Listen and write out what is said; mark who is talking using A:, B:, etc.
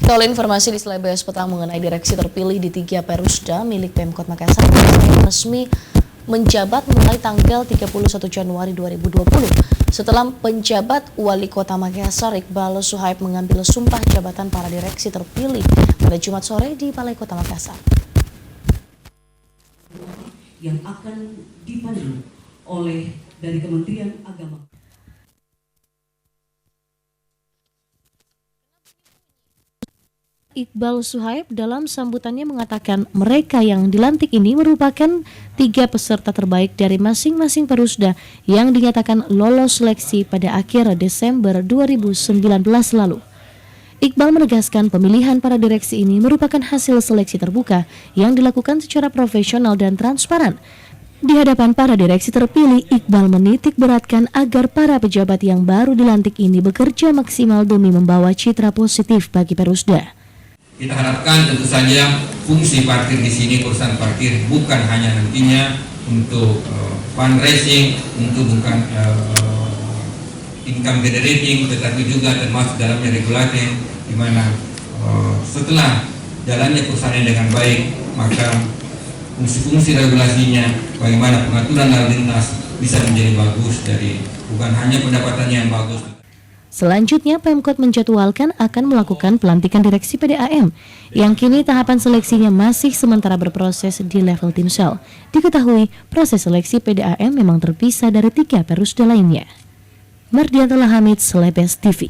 A: Oleh informasi di Selebes petang mengenai direksi terpilih di 3 Perusda milik Pemkot Makassar resmi menjabat mulai tanggal 31 Januari 2020. Setelah penjabat Wali Kota Makassar Iqbal Suhaib mengambil sumpah jabatan para direksi terpilih pada Jumat sore di Balai Kota Makassar.
B: Yang akan dipandu oleh dari Kementerian Agama.
A: Iqbal Suhaib dalam sambutannya mengatakan mereka yang dilantik ini merupakan 3 peserta terbaik dari masing-masing Perusda yang dinyatakan lolos seleksi pada akhir Desember 2019 lalu. Iqbal menegaskan pemilihan para direksi ini merupakan hasil seleksi terbuka yang dilakukan secara profesional dan transparan. Di hadapan para direksi terpilih, Iqbal menitik beratkan agar para pejabat yang baru dilantik ini bekerja maksimal demi membawa citra positif bagi Perusda.
C: Kita harapkan tentu saja fungsi parkir di sini, perusahaan parkir, bukan hanya nantinya untuk fundraising, untuk bukan income generating, tetapi juga termasuk dalamnya regulatif, di mana setelah jalannya perusahaan dengan baik, maka fungsi-fungsi regulasinya, bagaimana pengaturan lalu lintas bisa menjadi bagus dari bukan hanya pendapatannya yang bagus.
A: Selanjutnya, Pemkot menjadwalkan akan melakukan pelantikan direksi PDAM, yang kini tahapan seleksinya masih sementara berproses di level Timsel. Diketahui, proses seleksi PDAM memang terpisah dari 3 Perusda lainnya. Mardiantala Hamid, Selebes TV.